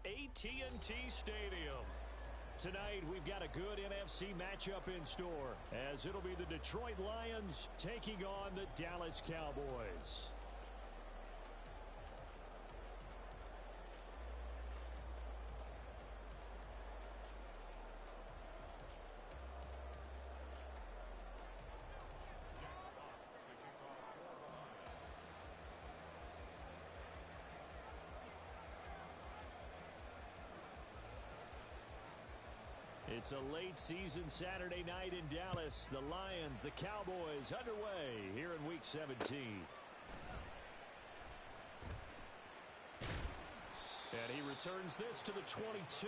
AT&T Stadium. Tonight, we've got a good NFC matchup in store, as it'll be the Detroit Lions taking on the Dallas Cowboys. It's a late season Saturday night in Dallas. The Lions, the Cowboys underway here in Week 17. And he returns this to the 22.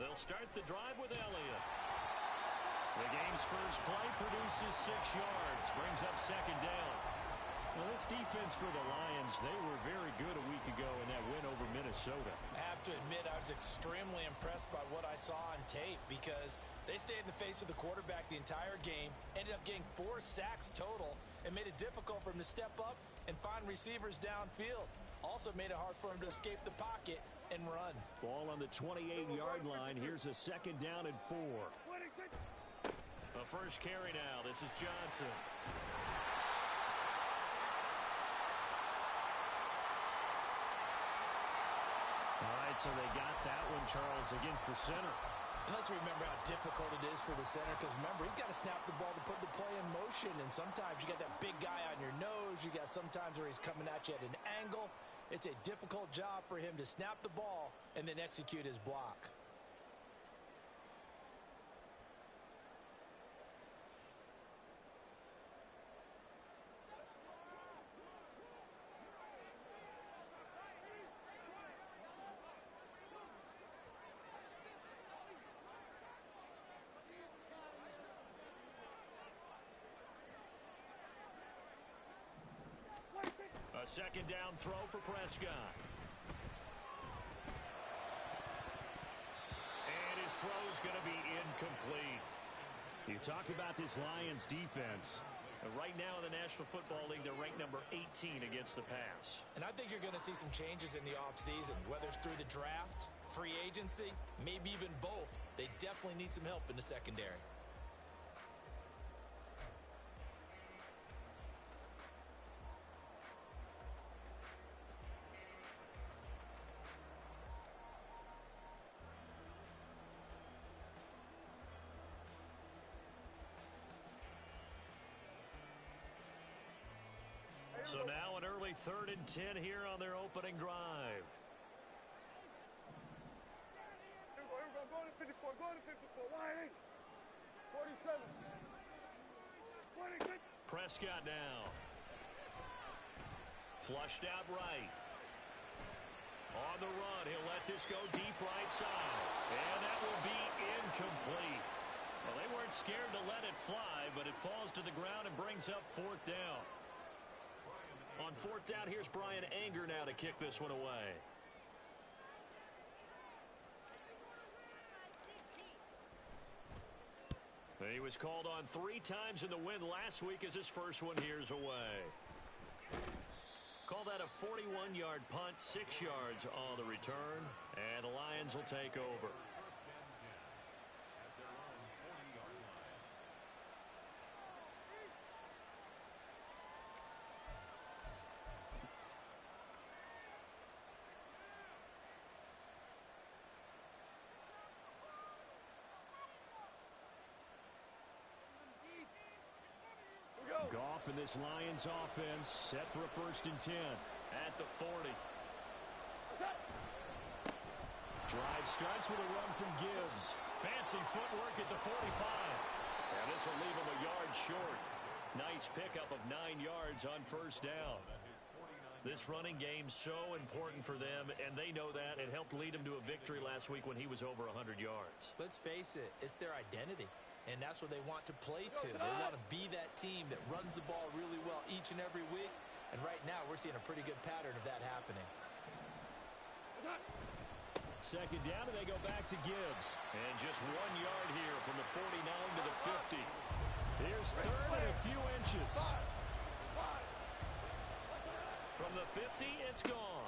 They'll start the drive with Elliott. The game's first play produces 6 yards, brings up second down. Well, this defense for the Lions, they were very good a week ago in that win over Minnesota. I have to admit, I was extremely impressed by what I saw on tape because they stayed in the face of the quarterback the entire game, ended up getting 4 sacks total, and made it difficult for him to step up and find receivers downfield. Also made it hard for him to escape the pocket and run. Ball on the 28-yard line. Here's a second down and 4. A first carry now. This is Johnson. All right, so they got that one, Charles, against the center. And let's remember how difficult it is for the center because, remember, he's got to snap the ball to put the play in motion. And sometimes you got that big guy on your nose. You got sometimes where he's coming at you at an angle. It's a difficult job for him to snap the ball and then execute his block. A second down throw for Prescott. And his throw's going to be incomplete. You talk about this Lions defense. Right now in the National Football League, they're ranked number 18 against the pass. And I think you're going to see some changes in the offseason, whether it's through the draft, free agency, maybe even both. They definitely need some help in the secondary. So now an early 3rd and 10 here on their opening drive. Here we go. Go to 54. Go to 54. Wide 47. 26. Prescott now. Flushed out right. On the run, he'll let this go deep right side. And that will be incomplete. Well, they weren't scared to let it fly, but it falls to the ground and brings up 4th down. On 4th down, here's Brian Anger now to kick this one away. He was called on 3 times in the win last week as his first one here's away. Call that a 41-yard punt, 6 yards on the return, and the Lions will take over. Goff and this Lions offense set for a 1st and 10 at the 40. Drive starts with a run from Gibbs. Fancy footwork at the 45. And this will leave him a yard short. Nice pickup of 9 yards on 1st down. This running game so important for them, and they know that. It helped lead them to a victory last week when he was over 100 yards. Let's face it, it's their identity, and that's what they want to play to. They want to be that team that runs the ball really well each and every week, and right now we're seeing a pretty good pattern of that happening. Second down, and they go back to Gibbs. And just 1 yard here from the 49 to the 50. Here's third and a few inches. From the 50, it's gone.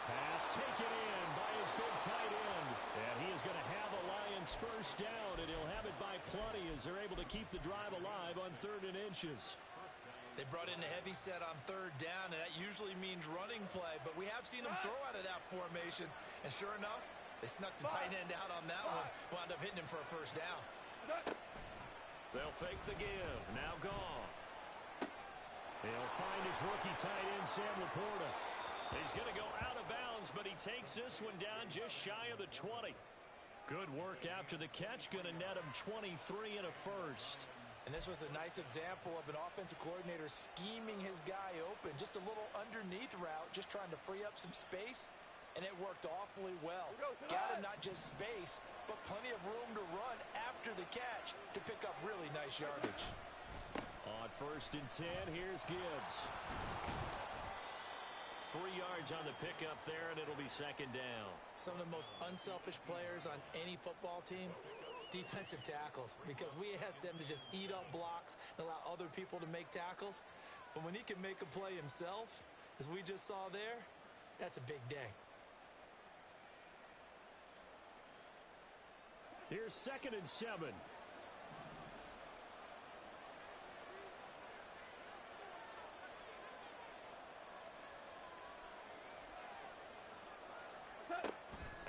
Pass taken in by his big tight end. And he is going to have a Lions first down, and he'll have it by plenty as they're able to keep the drive alive on 3rd and inches. They brought in a heavy set on 3rd down, and that usually means running play, but we have seen them throw out of that formation, and sure enough, they snuck the tight end out on that one, wound up hitting him for a first down. They'll fake the give. Now Goff. He'll find his rookie tight end, Sam Laporta. He's going to go out of bounds, but he takes this one down just shy of the 20. Good work after the catch. Going to net him 23 and a first. And this was a nice example of an offensive coordinator scheming his guy open. Just a little underneath route, just trying to free up some space. And it worked awfully well. Got him not just space, but plenty of room to run after the catch to pick up really nice yardage. On 1st and 10, here's Gibbs. 3 yards on the pickup there, and it'll be 2nd down. Some of the most unselfish players on any football team, defensive tackles, because we ask them to just eat up blocks and allow other people to make tackles. But when he can make a play himself, as we just saw there, that's a big day. Here's 2nd and 7.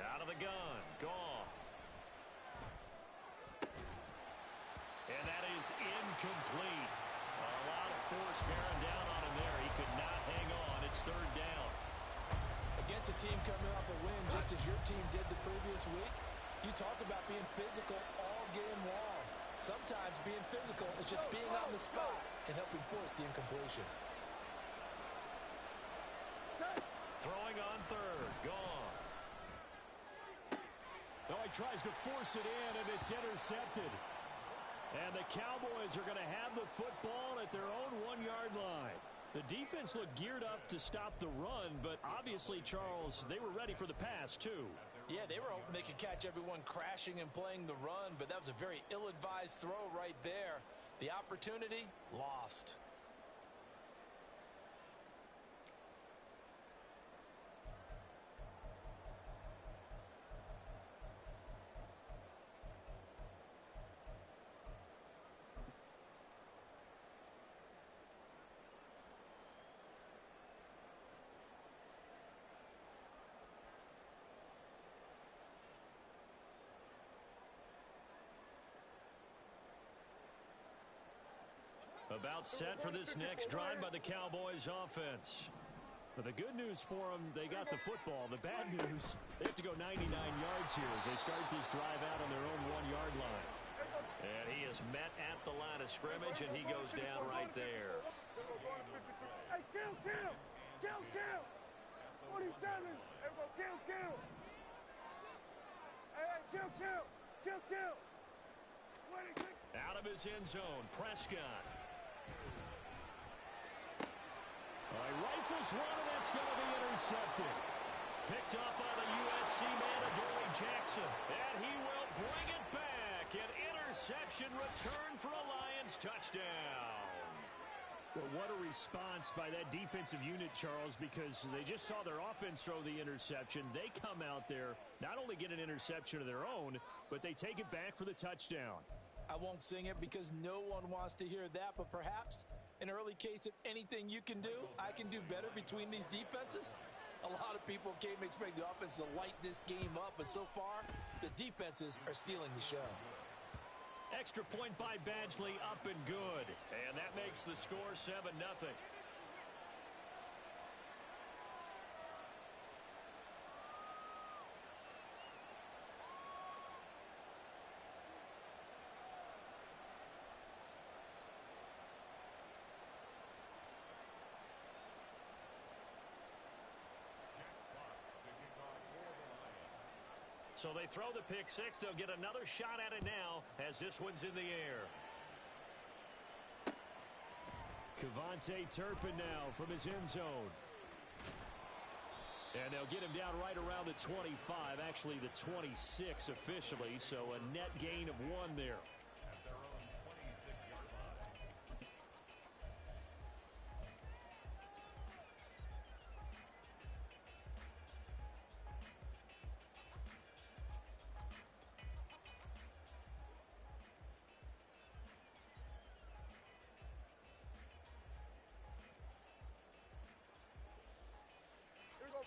Out of the gun, Goff. And that is incomplete. A lot of force bearing down on him there. He could not hang on. It's 3rd down. Against a team coming off a win just as your team did the previous week, you talk about being physical all game long. Sometimes being physical is just being on the spot and helping force the incompletion. Throwing on 3rd, Goff. Oh, he tries to force it in, and it's intercepted. And the Cowboys are going to have the football at their own 1-yard line. The defense looked geared up to stop the run, but obviously, Charles, they were ready for the pass, too. Yeah, they were hoping they could catch everyone crashing and playing the run, but that was a very ill-advised throw right there. The opportunity, lost. About set for this next drive by the Cowboys offense. But the good news for them, they got the football. The bad news, they have to go 99 yards here as they start this drive out on their own 1-yard line. And he is met at the line of scrimmage, and he goes down right there. Hey, kill! Kill! 47! Everybody, kill! Hey, kill! Out of his end zone, Prescott. He rifles one, and that's going to be intercepted. Picked up by the USC man, Adoree Jackson. And he will bring it back. An interception return for a Lions touchdown. Well, what a response by that defensive unit, Charles, because they just saw their offense throw the interception. They come out there, not only get an interception of their own, but they take it back for the touchdown. I won't sing it because no one wants to hear that, but perhaps an early case of anything you can do, I can do better between these defenses. A lot of people came expecting the offense to light this game up, but so far, the defenses are stealing the show. Extra point by Badgley, up and good. And that makes the score 7-0. So they throw the pick six. They'll get another shot at it now as this one's in the air. Kevontae Turpin now from his end zone. And they'll get him down right around the 25, actually the 26 officially, so a net gain of 1 there.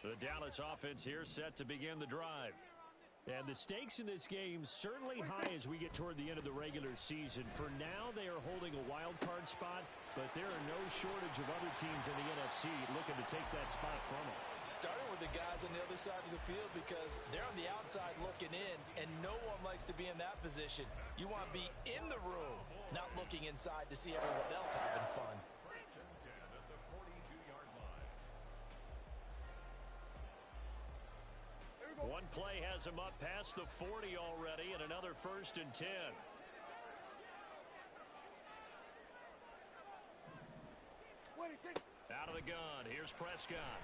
The Dallas offense here set to begin the drive. And the stakes in this game certainly high as we get toward the end of the regular season. For now, they are holding a wild card spot, but there are no shortage of other teams in the NFC looking to take that spot from them. Starting with the guys on the other side of the field because they're on the outside looking in, and no one likes to be in that position. You want to be in the room, not looking inside to see everyone else having fun. One play has him up past the 40 already, and another 1st and 10. Out of the gun, here's Prescott.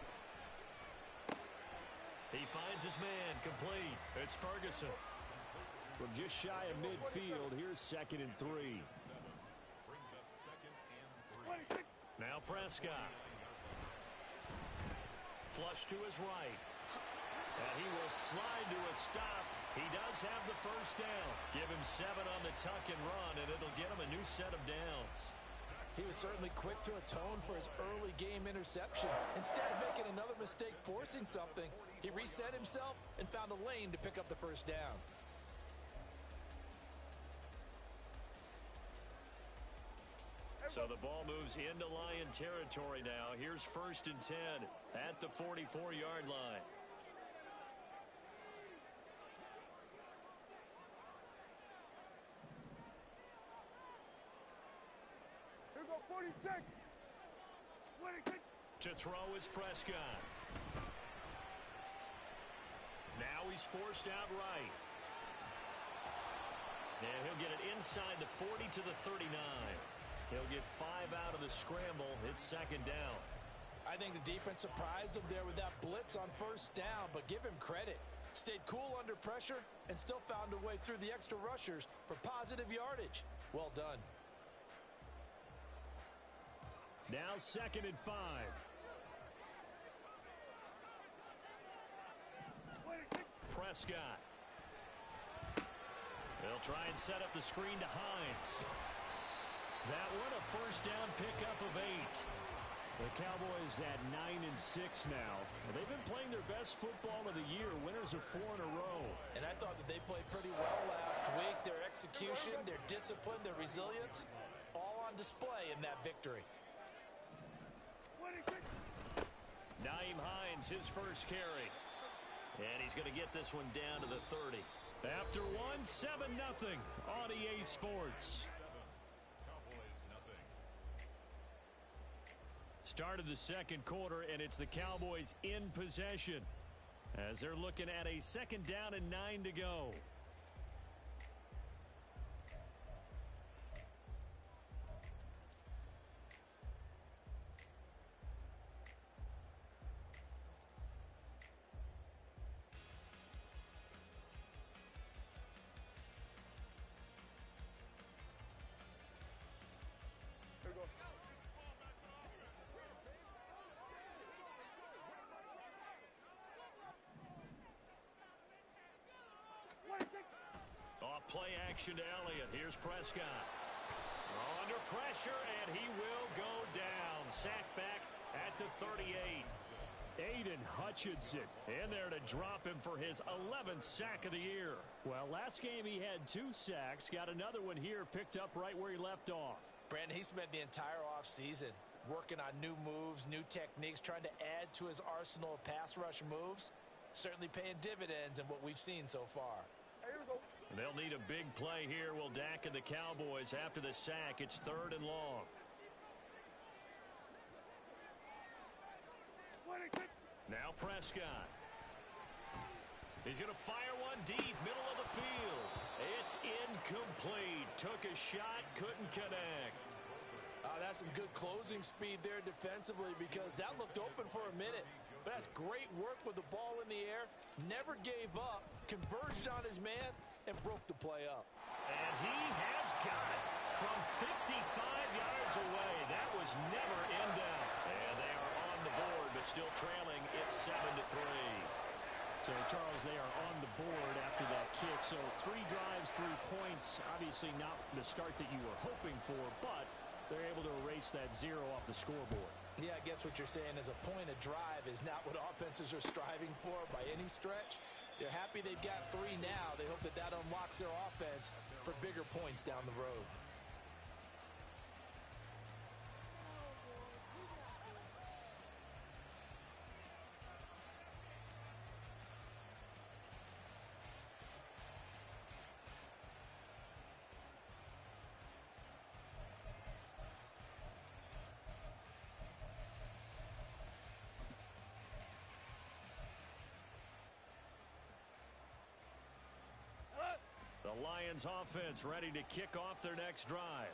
He finds his man, complete. It's Ferguson. From just shy of midfield, here's 2nd and 3. Now Prescott. Flush to his right. And he will slide to a stop. He does have the 1st down. Give him 7 on the tuck and run, and it'll get him a new set of downs. He was certainly quick to atone for his early game interception. Instead of making another mistake forcing something, he reset himself and found a lane to pick up the 1st down. So the ball moves into Lion territory now. Here's 1st and 10 at the 44-yard line. To throw is Prescott. Now he's forced out right. And he'll get it inside the 40 to the 39. He'll get 5 out of the scramble. It's 2nd down. I think the defense surprised him there with that blitz on 1st down, but give him credit. Stayed cool under pressure and still found a way through the extra rushers for positive yardage. Well done. Now 2nd and 5. Prescott. They'll try and set up the screen to Hines. That one a 1st down pickup of 8. The Cowboys at 9 and 6 now. They've been playing their best football of the year, winners of 4 in a row. And I thought that they played pretty well last week. Their execution, their discipline, their resilience, all on display in that victory. Nyheim Hines, his 1st carry. And he's going to get this one down to the 30. After 7-0 on EA Sports. Start of the 2nd quarter, and it's the Cowboys in possession as they're looking at a 2nd down and 9 to go. Play action to Elliott. Here's Prescott. Under pressure, and he will go down. Sacked back at the 38. Aiden Hutchinson in there to drop him for his 11th sack of the year. Well, last game he had 2 sacks. Got another one here, picked up right where he left off. Brandon, he spent the entire offseason working on new moves, new techniques, trying to add to his arsenal of pass rush moves. Certainly paying dividends in what we've seen so far. They'll need a big play here. Will Dak and the Cowboys after the sack. It's 3rd and long. Now Prescott. He's going to fire one deep, middle of the field. It's incomplete. Took a shot, couldn't connect. That's some good closing speed there defensively because that looked open for a minute. But that's great work with the ball in the air. Never gave up, converged on his man, and broke the play up. And he has got it from 55 yards away. That was never in doubt. And they are on the board, but still trailing. It's 7-3. So, Charles, they are on the board after that kick. So 3 drives, 3 points. Obviously not the start that you were hoping for, but they're able to erase that 0 off the scoreboard. Yeah, I guess what you're saying is a point of drive is not what offenses are striving for by any stretch. They're happy they've got 3 now. They hope that that unlocks their offense for bigger points down the road. The Lions offense ready to kick off their next drive.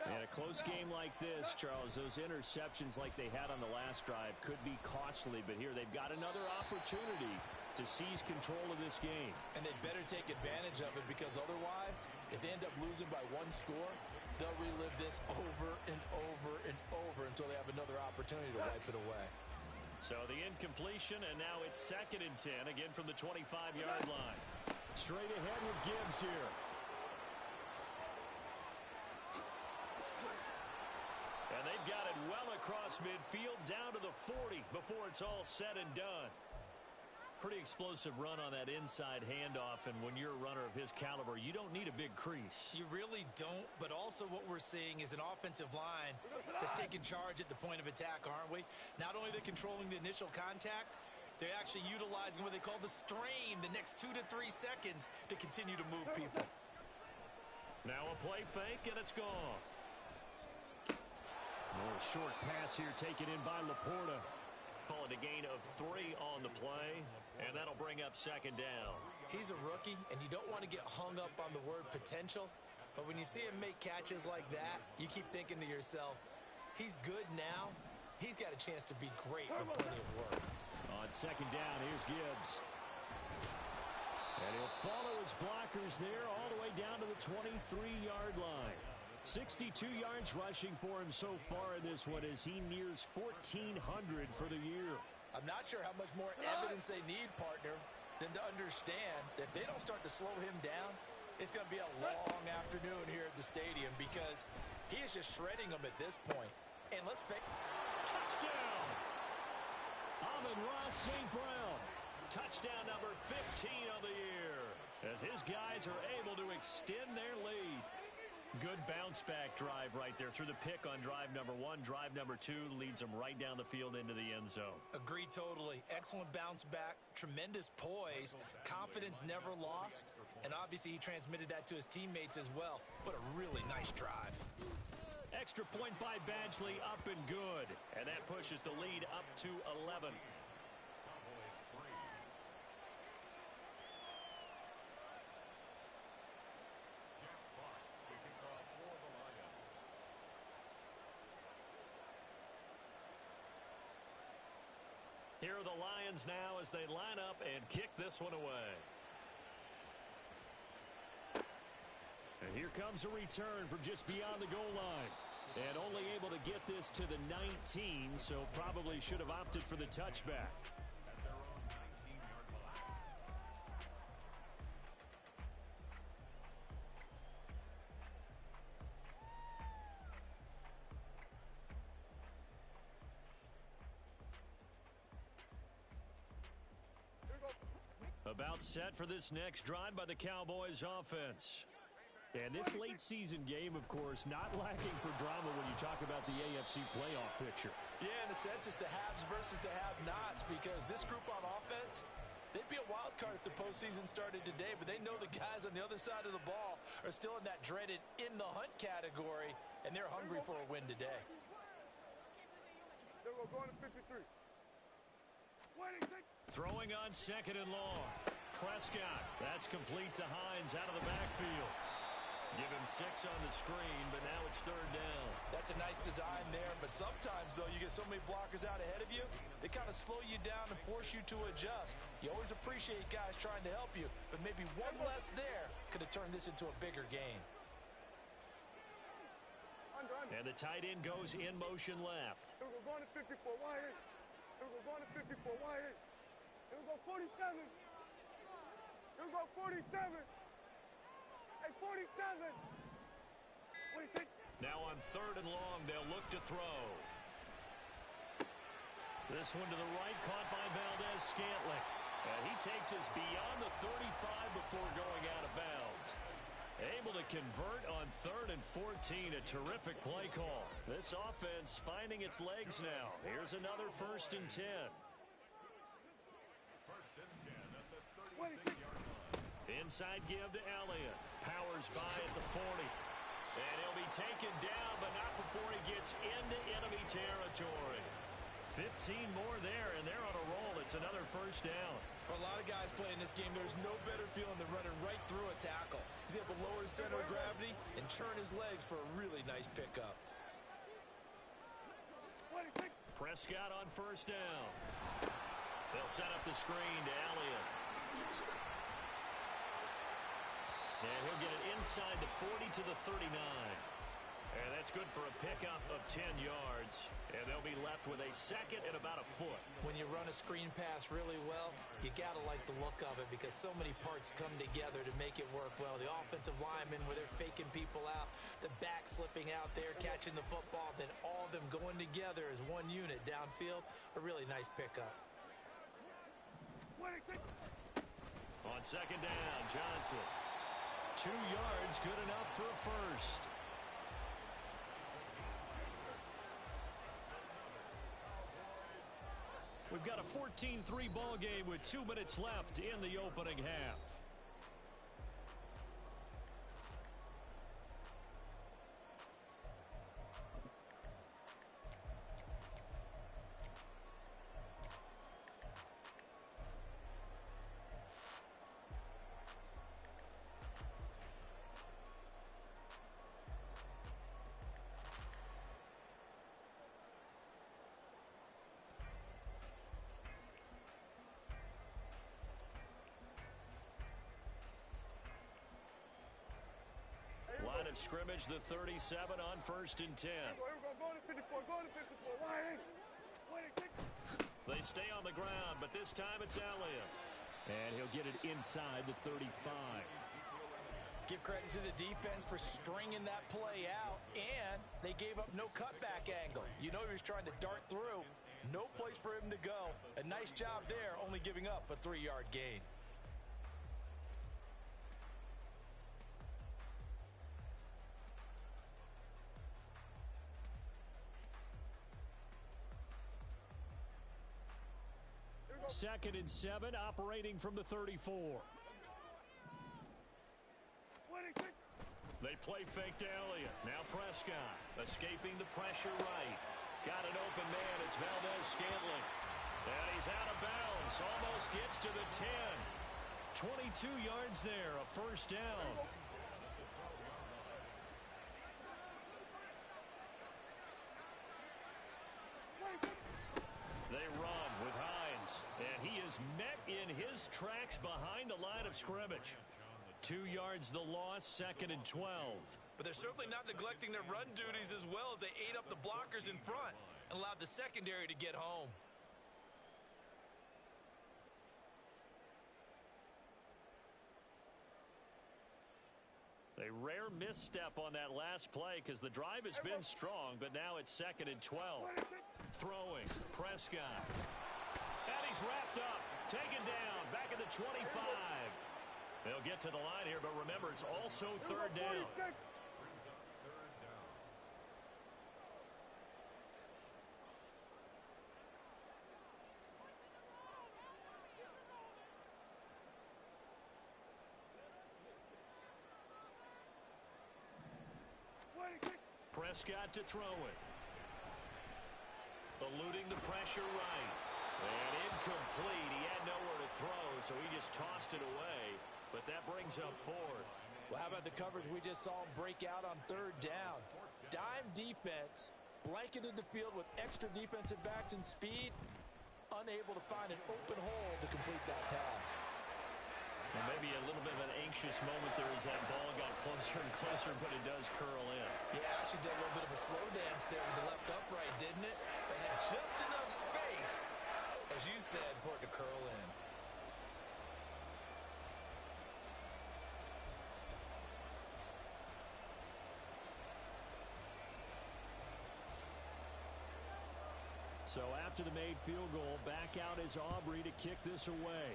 In a close game like this, Charles, those interceptions like they had on the last drive could be costly, but here they've got another opportunity to seize control of this game. And they better take advantage of it because otherwise, if they end up losing by 1 score, they'll relive this over and over and over until they have another opportunity to wipe it away. So the incompletion, and now it's 2nd and 10, again from the 25-yard line. Straight ahead with Gibbs here. And they've got it well across midfield, down to the 40 before it's all said and done. Pretty explosive run on that inside handoff, and when you're a runner of his caliber, you don't need a big crease. You really don't, but also what we're seeing is an offensive line that's taking charge at the point of attack, aren't we? Not only are they controlling the initial contact, they're actually utilizing what they call the strain the next 2 to 3 seconds to continue to move people. Now a play fake, and it's gone. A little short pass here taken in by Laporta. Call it a gain of 3 on the play, and that'll bring up 2nd down. He's a rookie, and you don't want to get hung up on the word potential, but when you see him make catches like that, you keep thinking to yourself, he's good now. He's got a chance to be great with plenty of work. On 2nd down, here's Gibbs. And he'll follow his blockers there all the way down to the 23-yard line. 62 yards rushing for him so far in this one as he nears 1,400 for the year. I'm not sure how much more evidence they need, partner, than to understand that if they don't start to slow him down, it's going to be a long afternoon here at the stadium because he is just shredding them at this point. And let's fake. Touchdown! Amon-Ra St. Brown. Touchdown number 15 of the year as his guys are able to extend their lead. Good bounce-back drive right there through the pick on drive number 1. Drive number 2 leads them right down the field into the end zone. Agree totally. Excellent bounce back, tremendous poise, confidence never lost, and obviously he transmitted that to his teammates as well. What a really nice drive. Extra point by Badgley, up and good. And that pushes the lead up to 11. Here are the Lions now as they line up and kick this one away. And here comes a return from just beyond the goal line. And only able to get this to the 19, so probably should have opted for the touchback. About set for this next drive by the Cowboys offense. And this late season game, of course, not lacking for drama when you talk about the AFC playoff picture. Yeah, in a sense, it's the haves versus the have-nots because this group on offense, they'd be a wild card if the postseason started today, but they know the guys on the other side of the ball are still in that dreaded in-the-hunt category, and they're hungry for a win today. There we go, going to 53. Throwing on 2nd and long. Prescott. That's complete to Hines out of the backfield. Give him 6 on the screen, but now it's third down. That's a nice design there, but sometimes, though, you get so many blockers out ahead of you, they kind of slow you down and force you to adjust. You always appreciate guys trying to help you, but maybe one less there could have turned this into a bigger game. And the tight end goes in motion left. Here we go, going to 54, wide in. Here we go, going to 54, wide in. Here we go, 47. Here we go, 47. Hey, 47. 26. Now on third and long, they'll look to throw. This one to the right, caught by Valdez-Scantling. And he takes us beyond the 35 before going out of bounds. Able to convert on third and 14. A terrific play call. This offense finding its legs now. Here's another 1st and 10. Inside give to Elliott. Powers by at the 40. And he'll be taken down, but not before he gets into enemy territory. 15 more there, and they're on a roll. It's another 1st down. For a lot of guys playing this game, there's no better feeling than running right through a tackle. He's able to lower his center of gravity and churn his legs for a really nice pickup. Prescott on 1st down. They'll set up the screen to Elliott. And he'll get it inside the 40 to the 39. And that's good for a pickup of 10 yards. And they'll be left with a 2nd and about a foot. When you run a screen pass really well, you got to like the look of it because so many parts come together to make it work well. The offensive linemen where they're faking people out, the back slipping out there, catching the football, then all of them going together as one unit downfield. A really nice pickup. On 2nd down, Johnson. 2 yards, good enough for a 1st. We've got a 14-3 ball game with 2 minutes left in the opening half. Line of scrimmage, the 37 on 1st and 10. Going to 54, going to 54, wide in. They stay on the ground, but this time it's Elliott. And he'll get it inside the 35. Give credit to the defense for stringing that play out, and they gave up no cutback angle. You know he was trying to dart through. No place for him to go. A nice job there, only giving up a 3-yard gain. Second and 7, operating from the 34. They play fake to Elliott. Now Prescott escaping the pressure right. Got an open man. It's Valdez-Scantling. And he's out of bounds. Almost gets to the 10. 22 yards there, a 1st down. They run with Hines, and he is met in his tracks behind the line of scrimmage. 2 yards the loss, 2nd and 12. But they're certainly not neglecting their run duties as well as they ate up the blockers in front and allowed the secondary to get home. A rare misstep on that last play because the drive has been strong, but now it's 2nd and 12. Throwing, Prescott. And he's wrapped up, taken down, back at the 25. They'll get to the line here, but remember, it's also 3rd down. Prescott to throw it. Eluding the pressure right. And incomplete. He had nowhere to throw, so he just tossed it away. But that brings up fourth. Well, how about the coverage we just saw him break out on third down? Dime defense, blanketed the field with extra defensive backs and speed, unable to find an open hole to complete that pass. And maybe a little bit of an anxious moment there as that ball got closer and closer, but it does curl in. Yeah, actually did a little bit of a slow dance there with the left upright, didn't it? But had just enough space, as you said, for it to curl in. So after the made field goal, back out is Aubrey to kick this away.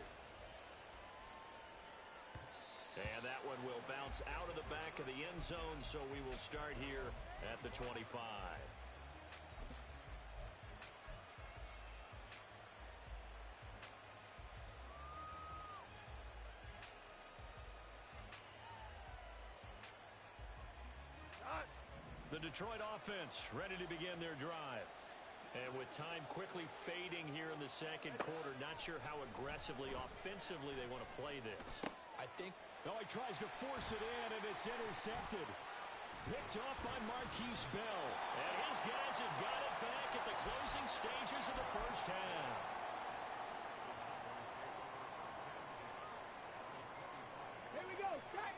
And that one will bounce out of the back of the end zone, so we will start here at the 25. The Detroit offense ready to begin their drive. And with time quickly fading here in the second quarter, not sure how aggressively, offensively they want to play this. I think... Oh, he tries to force it in, and it's intercepted. Picked off by Marquise Bell. And his guys have got it back at the closing stages of the first half. Here we go, strike.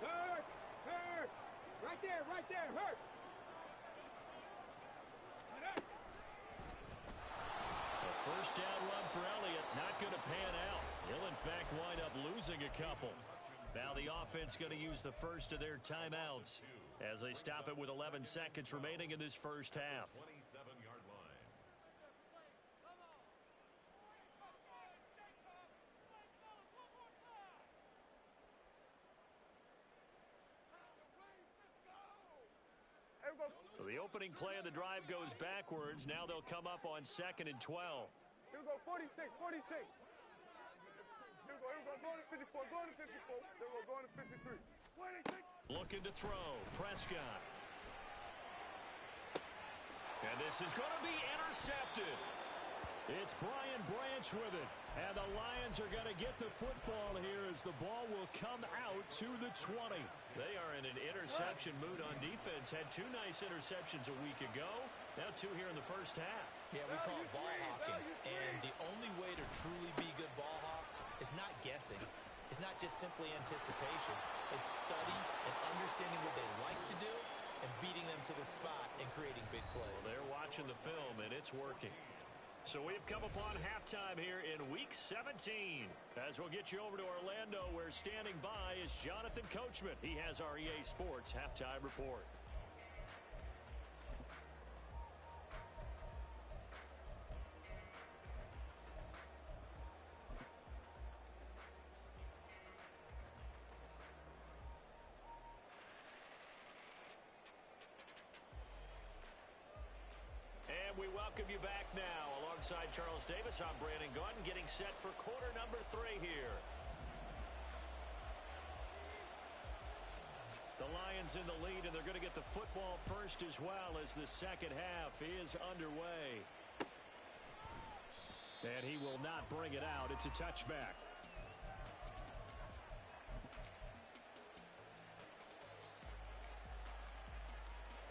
Hurt, hurt. Right there, hurt. A first down run for Elliott, not going to pan out. He'll, in fact, wind up losing a couple. Now the offense going to use the first of their timeouts as they stop it with 11 seconds remaining in this first half. 27-yard line. So the opening play of the drive goes backwards. Now they'll come up on 2nd and 12. Here we go, 46. Here we go, going to 54, going to 54. Here we go, going to 53. 26. Looking to throw, Prescott. And this is going to be intercepted. It's Brian Branch with it. And the Lions are going to get the football here as the ball will come out to the 20. They are in an interception mood on defense. Had 2 nice interceptions a week ago. Now 2 here in the first half. Yeah, we call it ball hawking. And the only way to truly be good ball hawks is not guessing. It's not just simply anticipation. It's study and understanding what they like to do and beating them to the spot and creating big plays. Well, they're watching the film, and it's working. So we've come upon halftime here in Week 17. As we'll get you over to Orlando, where standing by is Jonathan Coachman. He has our EA Sports Halftime Report. We welcome you back now. Alongside Charles Davis, I'm Brandon Gordon, getting set for quarter number 3 here. The Lions in the lead, and they're going to get the football first as well as the second half is underway. And he will not bring it out. It's a touchback.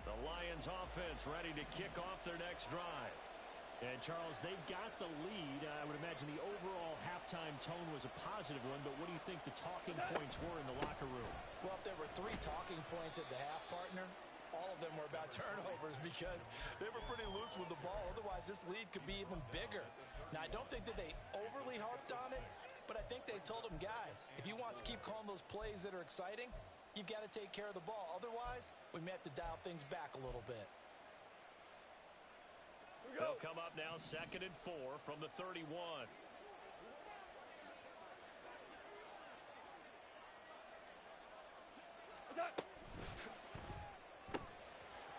The Lions offense ready to kick off their next drive. And, Charles, they've got the lead. I would imagine the overall halftime tone was a positive one, but what do you think the talking points were in the locker room? Well, if there were 3 talking points at the half, partner, all of them were about turnovers because they were pretty loose with the ball. Otherwise, this lead could be even bigger. Now, I don't think that they overly harped on it, but I think they told them, guys, if you want to keep calling those plays that are exciting, you've got to take care of the ball. Otherwise, we may have to dial things back a little bit. They'll come up now 2nd and 4 from the 31.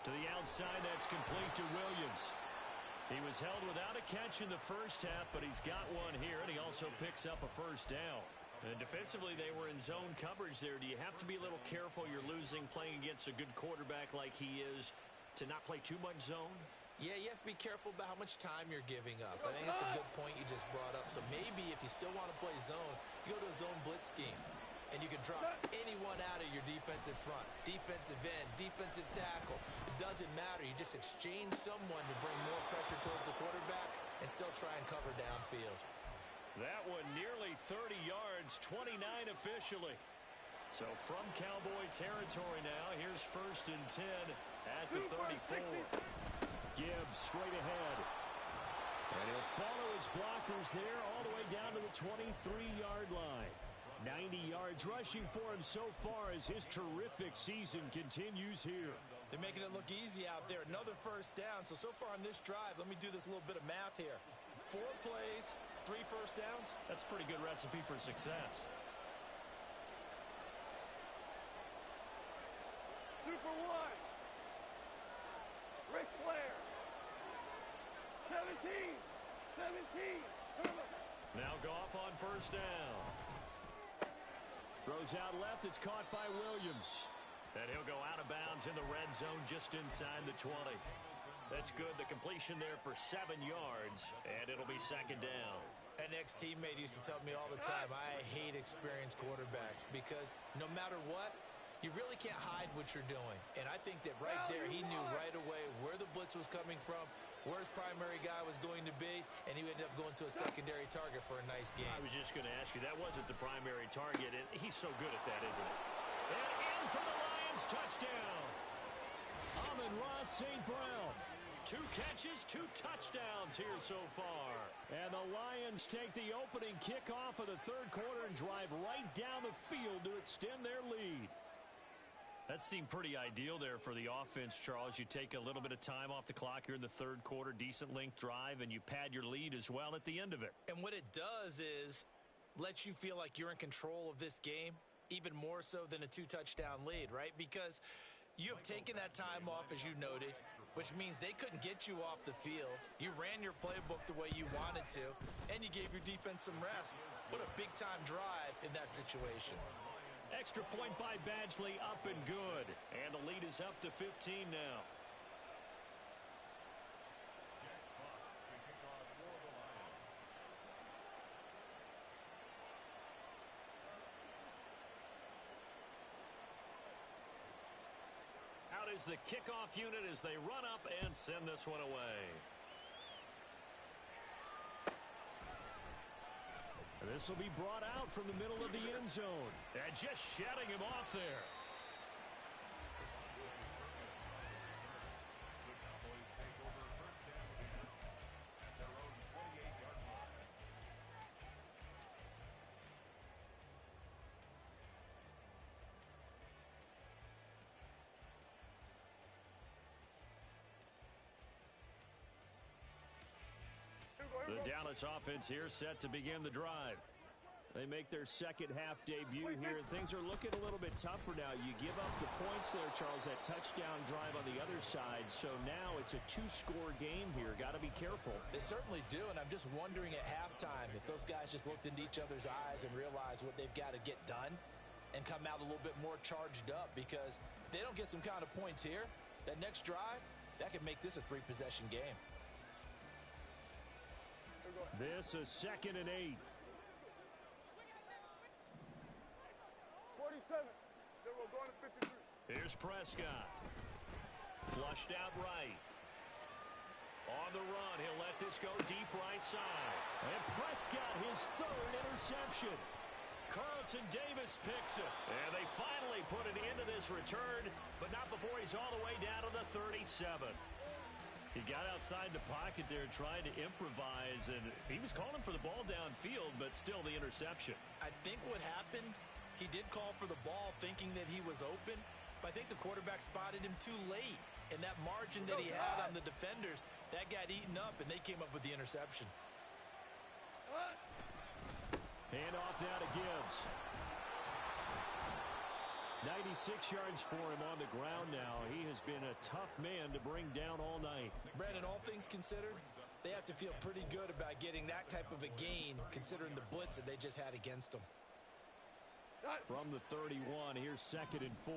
To the outside, that's complete to Williams. He was held without a catch in the first half, but he's got one here, and he also picks up a first down. And defensively, they were in zone coverage there. Do you have to be a little careful? You're losing playing against a good quarterback like he is to not play too much zone? Yeah, you have to be careful about how much time you're giving up. I think that's a good point you just brought up. So maybe if you still want to play zone, you go to a zone blitz scheme. And you can drop anyone out of your defensive front. Defensive end, defensive tackle. It doesn't matter. You just exchange someone to bring more pressure towards the quarterback and still try and cover downfield. That one nearly 30 yards, 29 officially. So from Cowboy territory now, here's 1st and 10 at the 34. Gibbs straight ahead. And he'll follow his blockers there all the way down to the 23-yard line. 90 yards rushing for him so far as his terrific season continues here. They're making it look easy out there. Another 1st down. So far on this drive, let me do this little bit of math here. 4 plays, 3 1st downs. That's a pretty good recipe for success. Super one. Ric Flair. 17. 17. Now Goff on 1st down. Throws out left. It's caught by Williams. And he'll go out of bounds in the red zone just inside the 20. That's good. The completion there for 7 yards, and it'll be 2nd down. An ex-teammate used to tell me all the time, I hate experienced quarterbacks because no matter what, you really can't hide what you're doing. And I think that right there, he knew right away where the blitz was coming from, where his primary guy was going to be, and he ended up going to a secondary target for a nice game. I was just going to ask you, that wasn't the primary target, and he's so good at that, isn't it? And in for the Lions, touchdown. Amon-Ra St. Brown. 2 catches, 2 touchdowns here so far. And the Lions take the opening kickoff of the 3rd quarter and drive right down the field to extend their lead. That seemed pretty ideal there for the offense, Charles. You take a little bit of time off the clock here in the 3rd quarter, decent length drive, and you pad your lead as well at the end of it. And what it does is let you feel like you're in control of this game, even more so than a 2-touchdown lead, right? Because you have taken that time off, as you noted, which means they couldn't get you off the field. You ran your playbook the way you wanted to, and you gave your defense some rest. What a big-time drive in that situation. Extra point by Badgley, up and good. And the lead is up to 15 now. Out is the kickoff unit as they run up and send this one away. This will be brought out from the middle of the end zone. And just shutting him off there. The Dallas offense here set to begin the drive. They make their 2nd half debut here. Things are looking a little bit tougher now. You give up the points there, Charles, that touchdown drive on the other side. So now it's a 2-score game here. Got to be careful. They certainly do, and I'm just wondering at halftime if those guys just looked into each other's eyes and realized what they've got to get done and come out a little bit more charged up, because if they don't get some kind of points here, that next drive, that could make this a 3-possession game. This is 2nd and 8. 47. Then we're going to 53. Here's Prescott. Flushed out right. On the run, he'll let this go deep right side. And Prescott, his 3rd interception. Carlton Davis picks it. And they finally put an end to this return, but not before he's all the way down to the 37. He got outside the pocket there, trying to improvise, and he was calling for the ball downfield, but still the interception. I think what happened, he did call for the ball thinking that he was open, but I think the quarterback spotted him too late. And that margin that he had on the defenders, that got eaten up, and they came up with the interception. Hand off now to Gibbs. 96 yards for him on the ground now. He has been a tough man to bring down all night. Brandon, all things considered, they have to feel pretty good about getting that type of a gain, considering the blitz that they just had against them. From the 31, here's 2nd and 4.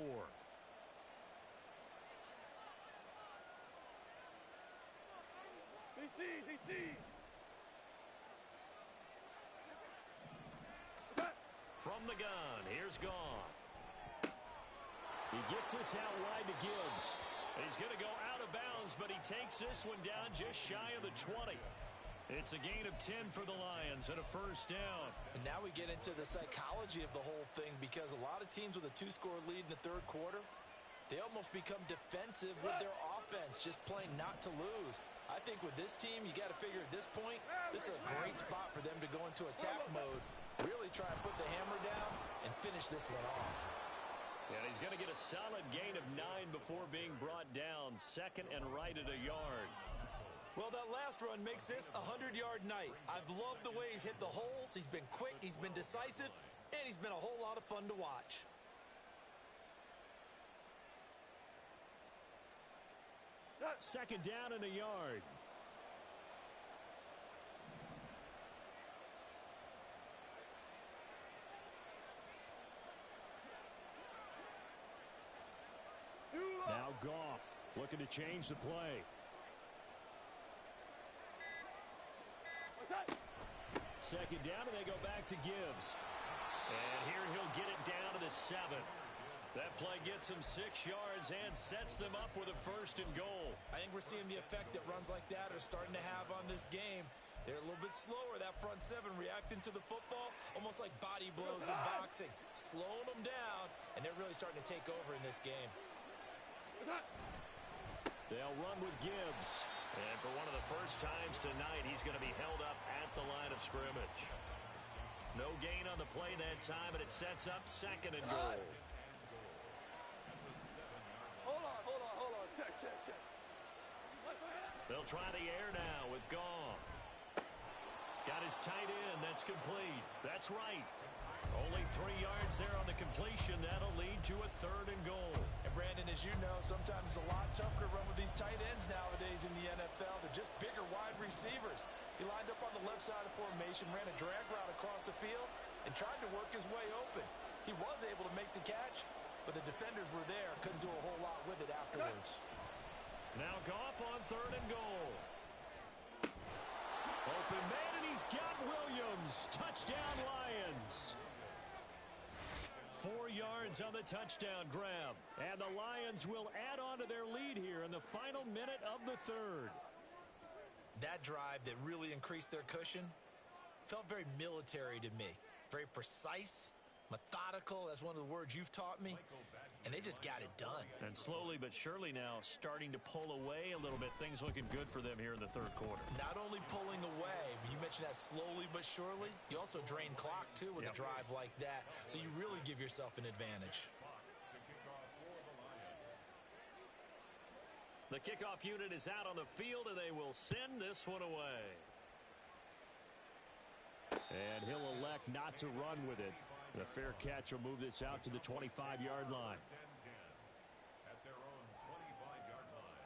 DC. From the gun, here's Goff. He gets this out wide to Gibbs. He's going to go out of bounds, but he takes this one down just shy of the 20. It's a gain of 10 for the Lions and a first down. And now we get into the psychology of the whole thing, because a lot of teams with a 2-score lead in the third quarter, they almost become defensive with their offense, just playing not to lose. I think with this team, you got to figure at this point, this is a great spot for them to go into attack mode, really try and put the hammer down and finish this one off. And he's going to get a solid gain of 9 before being brought down. Second and right at a yard. Well, that last run makes this a 100-yard night. I've loved the way he's hit the holes. He's been quick, he's been decisive, and he's been a whole lot of fun to watch. Second down and a yard. Now Goff looking to change the play. Second down, and they go back to Gibbs. And here he'll get it down to the 7. That play gets him 6 yards and sets them up with a first and goal. I think we're seeing the effect that runs like that are starting to have on this game. They're a little bit slower, that front 7, reacting to the football, almost like body blows in boxing, slowing them down, and they're really starting to take over in this game. They'll run with Gibbs. And for one of the first times tonight, he's going to be held up at the line of scrimmage. No gain on the play that time, and it sets up second and goal. Hold on. Check. They'll try the air now with Goff. Got his tight end. That's complete. That's right. Only 3 yards there on the completion. That'll lead to a third and goal. And Brandon, as you know, sometimes it's a lot tougher to run with these tight ends nowadays in the NFL. They're just bigger wide receivers. He lined up on the left side of formation, ran a drag route across the field, and tried to work his way open. He was able to make the catch, but the defenders were there, couldn't do a whole lot with it afterwards. Now Goff on third and goal. Open man, and he's got Williams. Touchdown, Lions. 4 yards on the touchdown grab. And the Lions will add on to their lead here in the final minute of the third. That drive that really increased their cushion felt very military to me. Very precise, methodical. That's one of the words you've taught me. And they just got it done. And slowly but surely now starting to pull away a little bit. Things looking good for them here in the third quarter. Not only pulling away, but you mentioned that slowly but surely. You also drain clock, too, with a drive like that. So you really give yourself an advantage. The kickoff unit is out on the field, and they will send this one away. And he'll elect not to run with it. The fair catch will move this out to the 25-yard line. At their own 25-yard line.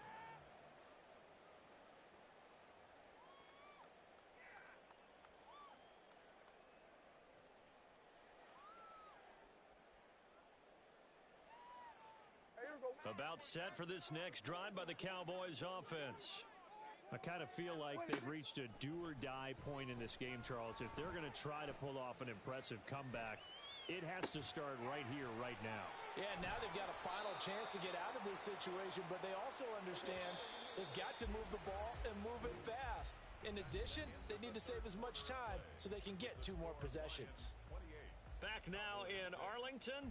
About set for this next drive by the Cowboys offense. I kind of feel like they've reached a do-or-die point in this game, Charles. If they're going to try to pull off an impressive comeback, it has to start right here, right now. Yeah, now they've got a final chance to get out of this situation, but they also understand they've got to move the ball and move it fast. In addition, they need to save as much time so they can get 2 more possessions. Back now in Arlington.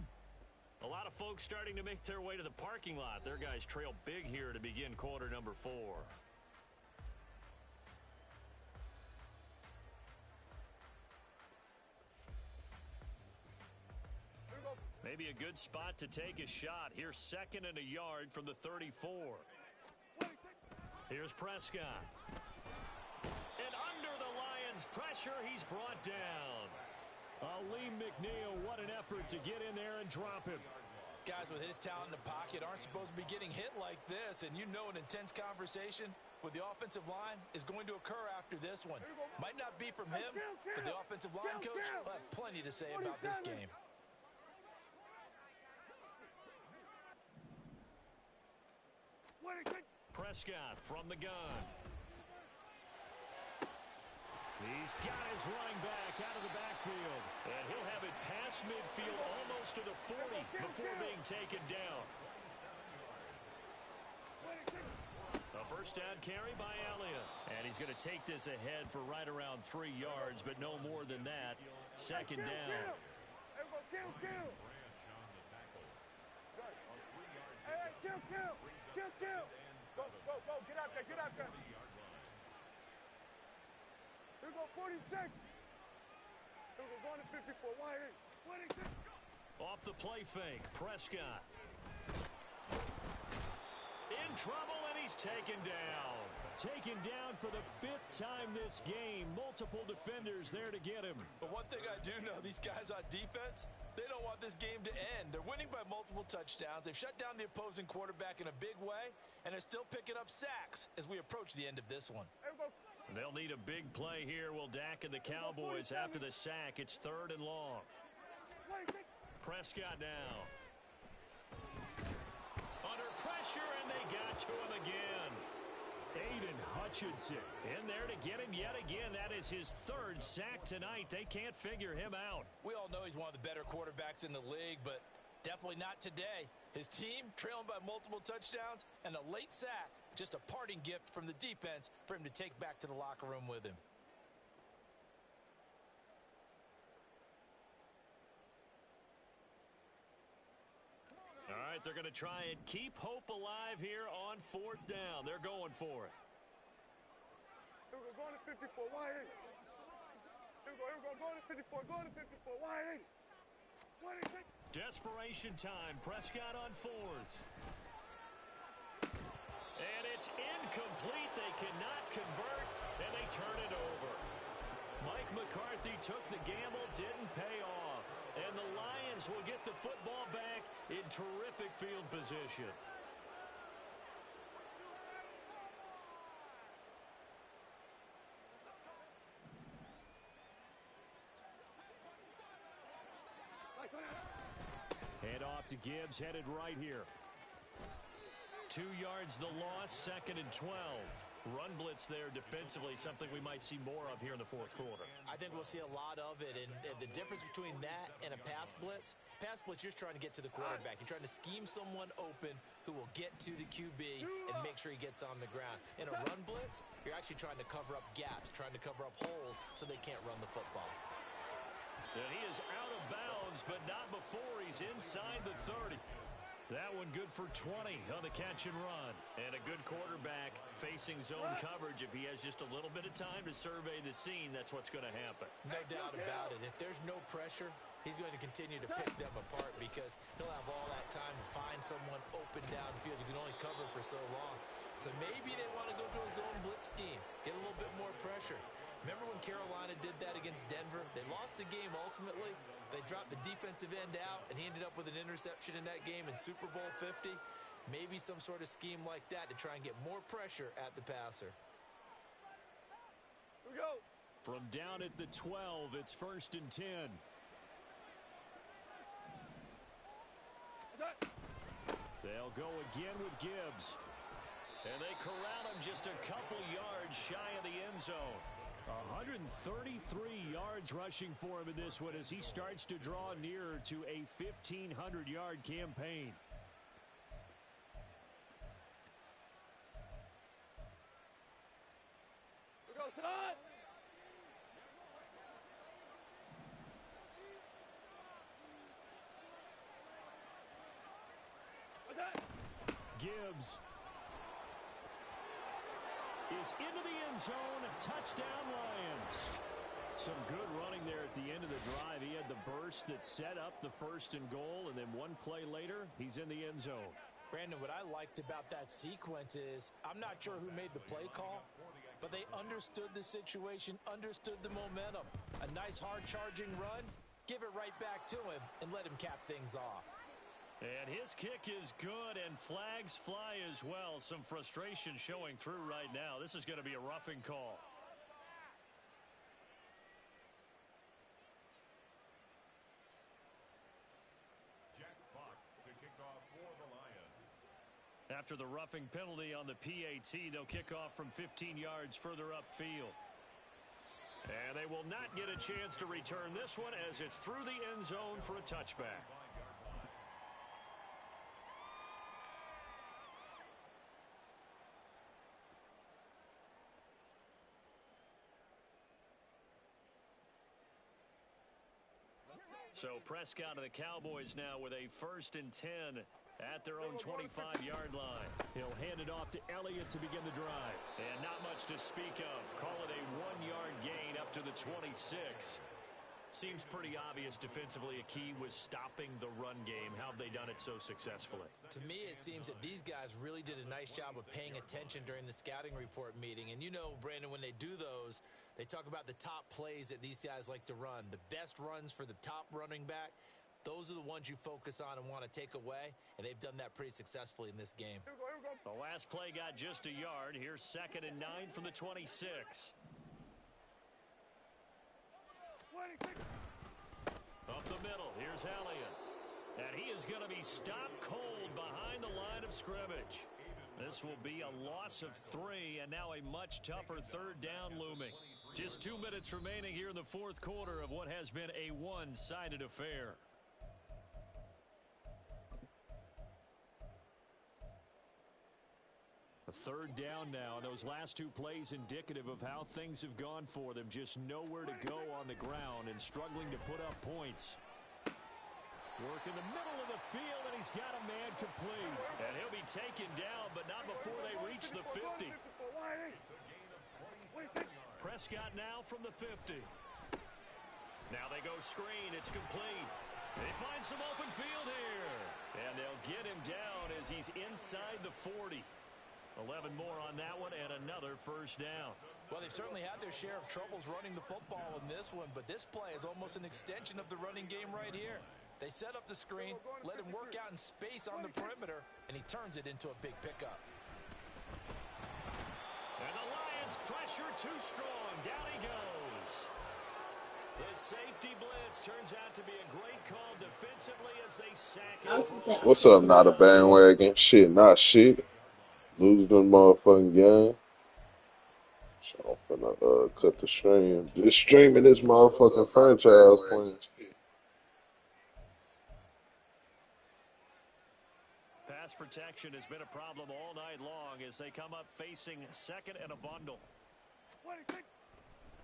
A lot of folks starting to make their way to the parking lot. Their guys trail big here to begin quarter number 4. Maybe a good spot to take a shot. Here's second and a yard from the 34. Here's Prescott. And under the Lions' pressure, he's brought down. Lee McNeil, what an effort to get in there and drop him. Guys with his talent in the pocket aren't supposed to be getting hit like this, and you know an intense conversation with the offensive line is going to occur after this one. Might not be from him, but the offensive line coach will have plenty to say about this game. Prescott from the gun. He's got his running back out of the backfield. And he'll have it past midfield almost to the 40 before being taken down. A first down carry by Elliott. And he's going to take this ahead for right around 3 yards, but no more than that. Second down. Kill. Go. Get out there. Here we go, 46. Here we go, going to 54. Wide in. 26. Off the play fake, Prescott. In trouble, and he's taken down. Taken down for the 5th time this game. Multiple defenders there to get him. But one thing I do know, these guys on defense, they don't want this game to end. They're winning by multiple touchdowns. They've shut down the opposing quarterback in a big way, and they're still picking up sacks as we approach the end of this one. They'll need a big play here. Will Dak and the Cowboys after the sack. It's 3rd and long. Prescott now. Under pressure, and they got to him again. Aiden Hutchinson in there to get him yet again. That is his 3rd sack tonight. They can't figure him out. We all know he's one of the better quarterbacks in the league, but definitely not today. His team trailing by multiple touchdowns and a late sack. Just a parting gift from the defense for him to take back to the locker room with him. All right, they're going to try and keep hope alive here on 4th down. They're going for it. Here we go, going to 54. Wide in. Here we go, going to 54. Going to 54. Wide in. 26. Desperation time. Prescott on 4th. And it's incomplete. They cannot convert, and they turn it over. Mike McCarthy took the gamble, didn't pay off. And the Lions will get the football back in terrific field position. Head off to Gibbs, headed right here. 2 yards the loss, 2nd and 12. Run blitz there defensively, something we might see more of here in the 4th quarter. I think we'll see a lot of it, and the difference between that and a pass blitz, you're just trying to get to the quarterback. You're trying to scheme someone open who will get to the QB and make sure he gets on the ground. In a run blitz, you're actually trying to cover up gaps, trying to cover up holes so they can't run the football. And he is out of bounds, but not before he's inside the 30. That one good for 20 on the catch and run. And a good quarterback facing zone coverage. If he has just a little bit of time to survey the scene, that's what's going to happen. No doubt about it. If there's no pressure, he's going to continue to pick them apart because he'll have all that time to find someone open downfield. You can only cover for so long. So maybe they want to go to a zone blitz scheme, get a little bit more pressure. Remember when Carolina did that against Denver? They lost the game ultimately. They dropped the defensive end out, and he ended up with an interception in that game in Super Bowl 50. Maybe some sort of scheme like that to try and get more pressure at the passer. Here we go. From down at the 12, it's 1st and 10. They'll go again with Gibbs. And they corral him just a couple yards shy of the end zone. 133 yards rushing for him in this one as he starts to draw nearer to a 1,500-yard campaign. Here we go, Todd. What's that? Gibbs is into the end zone. Touchdown, Lions. Some good running there at the end of the drive. He had the burst that set up the 1st and goal, and then one play later, he's in the end zone. Brandon, what I liked about that sequence is I'm not sure who made the play call, but they understood the situation, understood the momentum. A nice hard-charging run, give it right back to him, and let him cap things off. And his kick is good, and flags fly as well. Some frustration showing through right now. This is going to be a roughing call. Jack Fox to kick off for the Lions. After the roughing penalty on the PAT, they'll kick off from 15 yards further upfield. And they will not get a chance to return this one as it's through the end zone for a touchback. So Prescott and the Cowboys now with a 1st and 10 at their own 25-yard line. He'll hand it off to Elliott to begin the drive. And not much to speak of. Call it a 1-yard gain up to the 26. Seems pretty obvious defensively a key was stopping the run game. How have they done it so successfully? To me, it seems that these guys really did a nice job of paying attention during the scouting report meeting. And you know, Brandon, when they do those, they talk about the top plays that these guys like to run. The best runs for the top running back, those are the ones you focus on and want to take away. And they've done that pretty successfully in this game. The last play got just a yard. Here's 2nd and 9 from the 26. Up the middle, here's Elliott. And he is going to be stopped cold behind the line of scrimmage. This will be a loss of 3, and now a much tougher 3rd down looming. Just 2 minutes remaining here in the 4th quarter of what has been a one-sided affair. A 3rd down now, and those last 2 plays indicative of how things have gone for them. Just nowhere to go on the ground and struggling to put up points. Work in the middle of the field, and he's got a man complete. And he'll be taken down, but not before they reach the 50. Prescott now from the 50. Now they go screen. It's complete. They find some open field here. And they'll get him down as he's inside the 40. 11 more on that one and another 1st down. Well, they've certainly had their share of troubles running the football in this one, but this play is almost an extension of the running game right here. They set up the screen, let him work out in space on the perimeter, and he turns it into a big pickup. And the Lions pressure too strong. Down he goes. The safety blitz turns out to be a great call defensively as they sack him. What's up, not a bandwagon? Shit, not shit. Lose them motherfucking game. So I'm finna cut the stream. Just streaming this motherfucking franchise playing. Pass protection has been a problem all night long as they come up facing 2nd and a bundle.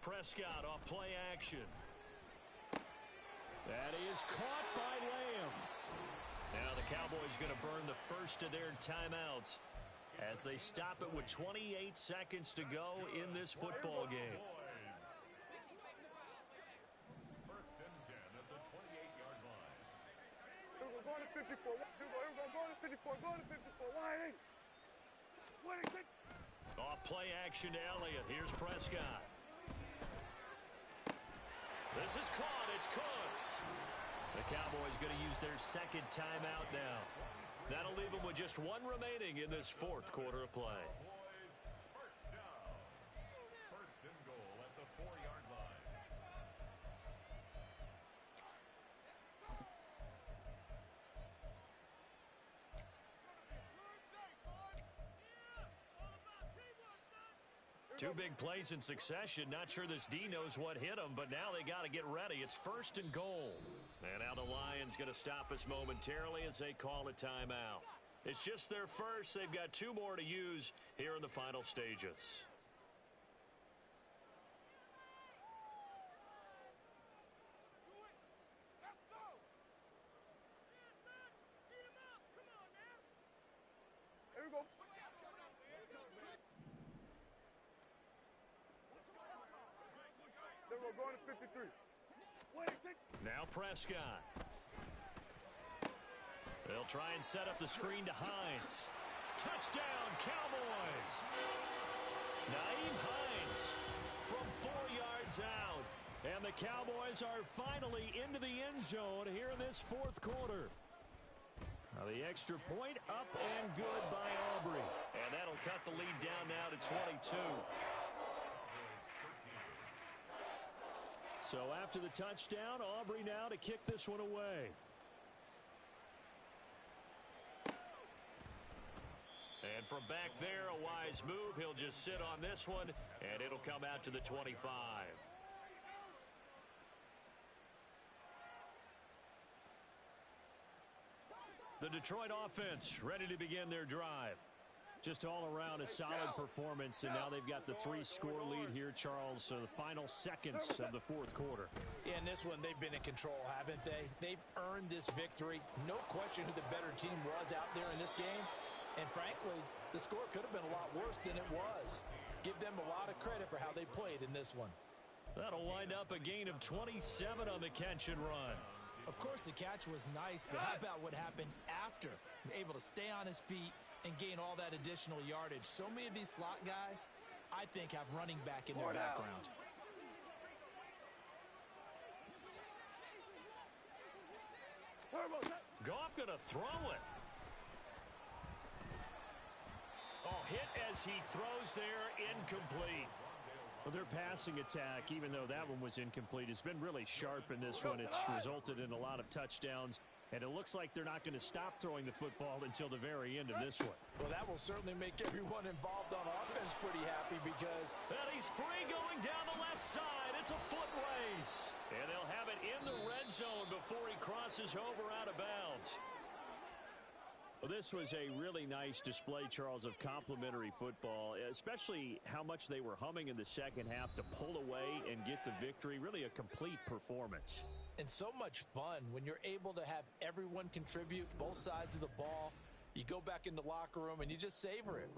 Prescott off play action. That is caught by Lamb. Now the Cowboys going to burn the first of their timeouts as they stop it with 28 seconds to go in this football game. 1st and 10 at the 28-yard line. Go to 54. Go to 54. Go to 54. Wide. Off play action to Elliott. Here's Prescott. This is caught. It's Cooks. The Cowboys going to use their 2nd timeout now. That'll leave them with just 1 remaining in this 4th quarter of play. First down. 1st and goal at the 4-yard line. Two big plays in succession. Not sure this D knows what hit him, but now they got to get ready. It's 1st and goal. And now the Lions going to stop us momentarily as they call a timeout. It's just their first. They've got 2 more to use here in the final stages. Here we go. We're going to 53. Now Prescott. They'll try and set up the screen to Hines. Touchdown, Cowboys. Nyheim Hines from 4 yards out. And the Cowboys are finally into the end zone here in this 4th quarter. Now the extra point up and good by Aubrey. And that'll cut the lead down now to 22. So after the touchdown, Aubrey now to kick this one away. And from back there, a wise move. He'll just sit on this one, and it'll come out to the 25. The Detroit offense ready to begin their drive. Just all around a solid performance, and now they've got the 3-score lead here, Charles. So the final seconds of the fourth quarter. Yeah, in this one, they've been in control, haven't they? They've earned this victory. No question who the better team was out there in this game. And frankly, the score could have been a lot worse than it was. Give them a lot of credit for how they played in this one. That'll wind up a gain of 27 on the catch and run. Of course, the catch was nice, but how about what happened after? Able to stay on his feet and gain all that additional yardage. So many of these slot guys, I think, have running back in their background. Goff going to throw it. Oh, hit as he throws there, incomplete. Well, their passing attack, even though that one was incomplete, has been really sharp in this one. It's resulted in a lot of touchdowns, and it looks like they're not going to stop throwing the football until the very end of this one. Well, that will certainly make everyone involved on offense pretty happy because... And he's free going down the left side. It's a foot race. And they'll have it in the red zone before he crosses over out of bounds. Well, this was a really nice display, Charles, of complimentary football, especially how much they were humming in the second half to pull away and get the victory. Really a complete performance. And so much fun when you're able to have everyone contribute both sides of the ball. You go back in the locker room and you just savor it.